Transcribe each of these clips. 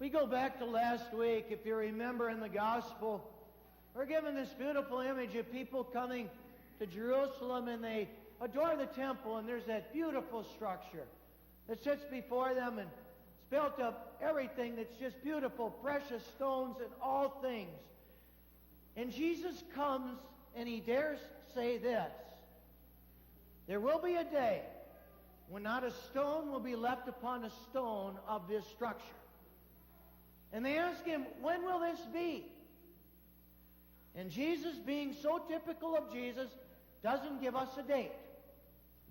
We go back to last week, if you remember in the gospel, we're given this beautiful image of people coming to Jerusalem and they adore the temple, and there's that beautiful structure that sits before them, and it's built of everything that's just beautiful, precious stones and all things. And Jesus comes and he dares say this: there will be a day when not a stone will be left upon a stone of this structure. And they ask him, when will this be? And Jesus, being so typical of Jesus, doesn't give us a date.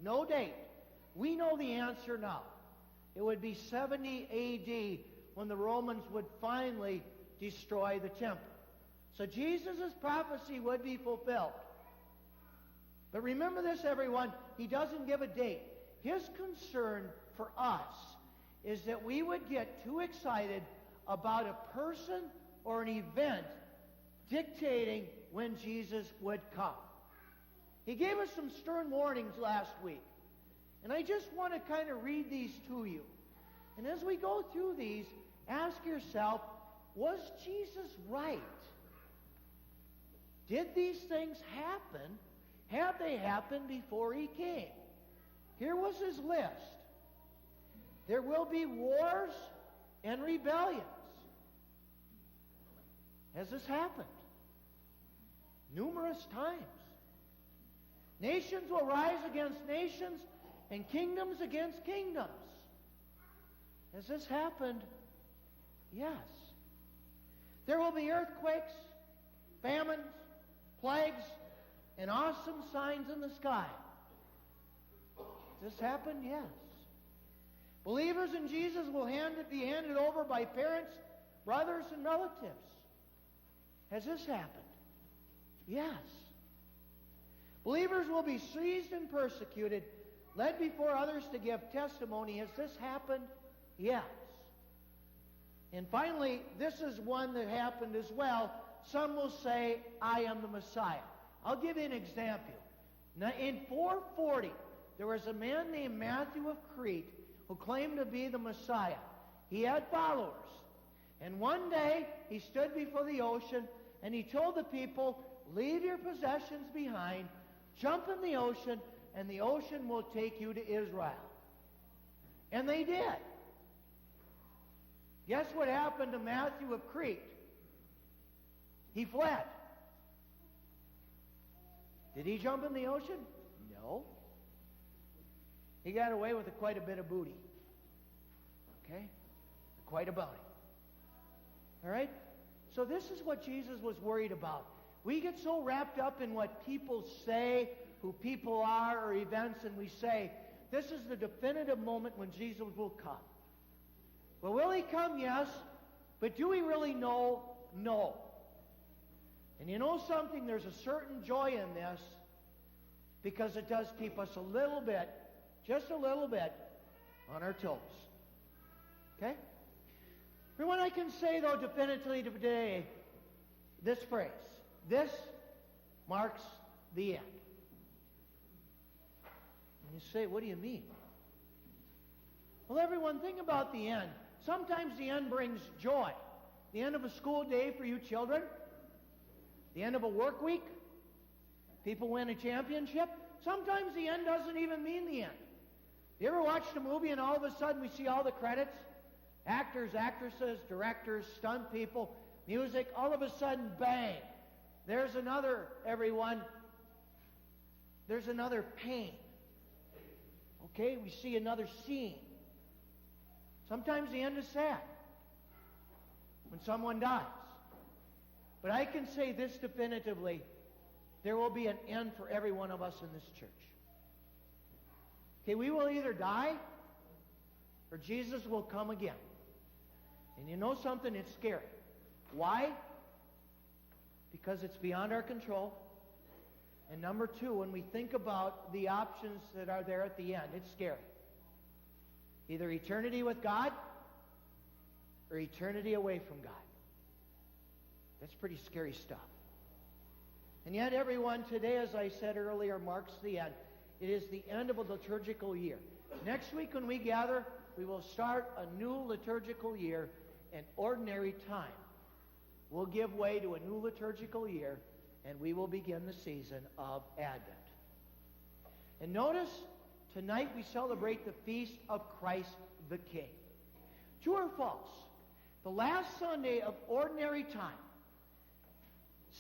No date. We know the answer now. It would be 70 A.D. when the Romans would finally destroy the temple. So Jesus' prophecy would be fulfilled. But remember this, everyone, he doesn't give a date. His concern for us is that we would get too excited about a person or an event dictating when Jesus would come. He gave us some stern warnings last week. And I just want to kind of read these to you. And as we go through these, ask yourself, was Jesus right? Did these things happen? Have they happened before he came? Here was his list. There will be wars and rebellions. Has this happened? Numerous times. Nations will rise against nations and kingdoms against kingdoms. Has this happened? Yes. There will be earthquakes, famines, plagues, and awesome signs in the sky. Has this happened? Yes. Believers in Jesus will be handed over by parents, brothers, and relatives. Has this happened? Yes. Believers will be seized and persecuted, led before others to give testimony. Has this happened? Yes. And finally, this is one that happened as well. Some will say, I am the Messiah. I'll give you an example. Now, in 440, there was a man named Matthew of Crete who claimed to be the Messiah. He had followers. And one day, he stood before the ocean, and he told the people, leave your possessions behind, jump in the ocean, and the ocean will take you to Israel. And they did. Guess what happened to Matthew of Crete? He fled. Did he jump in the ocean? No. He got away with quite a bit of booty. Okay? Quite a bounty. All right? So this is what Jesus was worried about. We get so wrapped up in what people say, who people are, or events, and we say, this is the definitive moment when Jesus will come. Well, will he come? Yes. But do we really know? No. And you know something? There's a certain joy in this, because it does keep us a little bit, just a little bit, on our toes. Okay? For what I can say, though, definitively today, this phrase: this marks the end. And you say, what do you mean? Well, everyone, think about the end. Sometimes the end brings joy. The end of a school day for you children. The end of a work week. People win a championship. Sometimes the end doesn't even mean the end. You ever watched a movie and all of a sudden we see all the credits? Actors, actresses, directors, stunt people, music, all of a sudden, bang. There's another, everyone. There's another pain. Okay, we see another scene. Sometimes the end is sad when someone dies. But I can say this definitively: there will be an end for every one of us in this church. Okay, we will either die or Jesus will come again. And you know something? It's scary. Why? Because it's beyond our control. And number two, when we think about the options that are there at the end, it's scary. Either eternity with God or eternity away from God. That's pretty scary stuff. And yet, everyone, today, as I said earlier, marks the end. It is the end of a liturgical year. Next week when we gather, we will start a new liturgical year, and ordinary time will give way to a new liturgical year, and we will begin the season of Advent. And notice, tonight we celebrate the feast of Christ the King. True or false? The last Sunday of ordinary time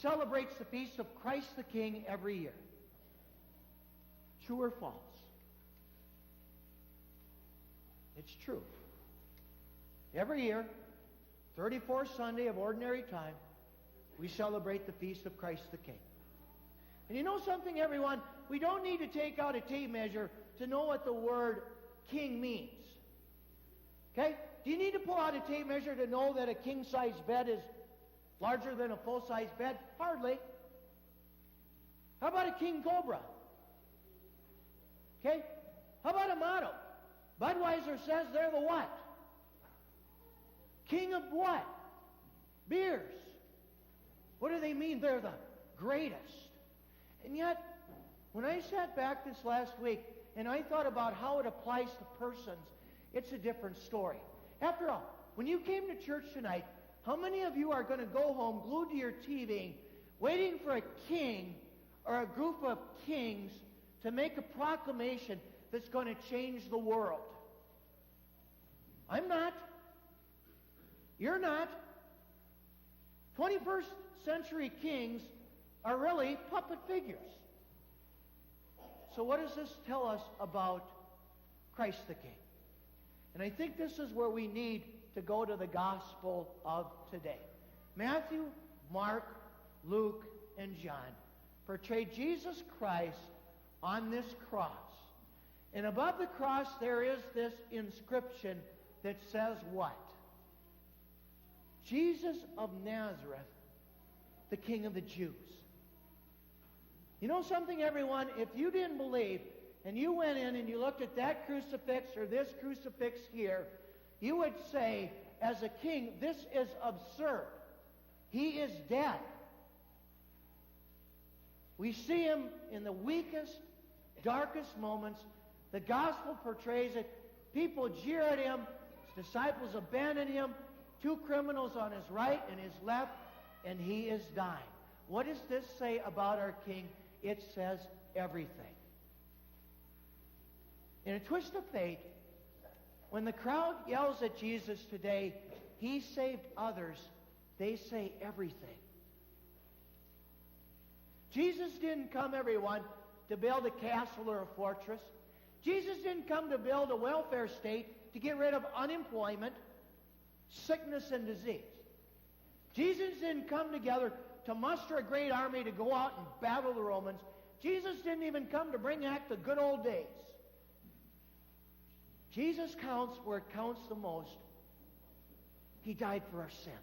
celebrates the feast of Christ the King every year. True or false? It's true. Every year, 34th Sunday of ordinary time, we celebrate the feast of Christ the King. And you know something, everyone? We don't need to take out a tape measure to know what the word king means. Okay? Do you need to pull out a tape measure to know that a king-size bed is larger than a full-size bed? Hardly. How about a king cobra? Okay? How about a motto? Budweiser says they're the what? King of what? Beers. What do they mean? They're the greatest. And yet, when I sat back this last week and I thought about how it applies to persons, it's a different story. After all, when you came to church tonight, how many of you are going to go home glued to your TV waiting for a king or a group of kings to make a proclamation that's going to change the world? I'm not. You're not. 21st century kings are really puppet figures. So what does this tell us about Christ the King? And I think this is where we need to go to the gospel of today. Matthew, Mark, Luke, and John portray Jesus Christ on this cross. And above the cross there is this inscription that says what? Jesus of Nazareth, the King of the Jews. You know something, everyone? If you didn't believe, and you went in and you looked at that crucifix or this crucifix here, you would say, as a king, this is absurd. He is dead. We see him in the weakest, darkest moments. The gospel portrays it. People jeer at him. His disciples abandon him. Two criminals on his right and his left, and he is dying. What does this say about our king? It says everything. In a twist of fate, when the crowd yells at Jesus today, he saved others, they say everything. Jesus didn't come, everyone, to build a castle or a fortress. Jesus didn't come to build a welfare state to get rid of unemployment, sickness, and disease. Jesus didn't come together to muster a great army to go out and battle the Romans. Jesus didn't even come to bring back the good old days. Jesus counts where it counts the most. He died for our sins.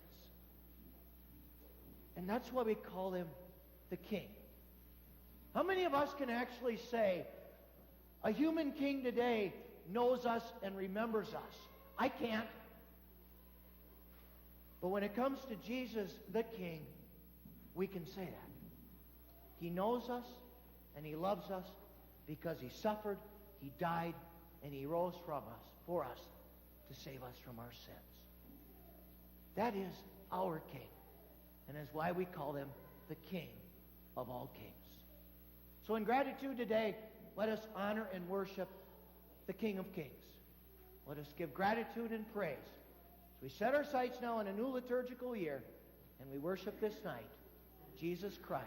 And that's why we call him the King. How many of us can actually say, a human king today knows us and remembers us? I can't. But when it comes to Jesus, the King, we can say that. He knows us and he loves us because he suffered, he died, and he rose for us to save us from our sins. That is our King. And that's why we call him the King of all kings. So in gratitude today, let us honor and worship the King of Kings. Let us give gratitude and praise. So we set our sights now on a new liturgical year, and we worship this night Jesus Christ,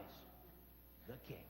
the King.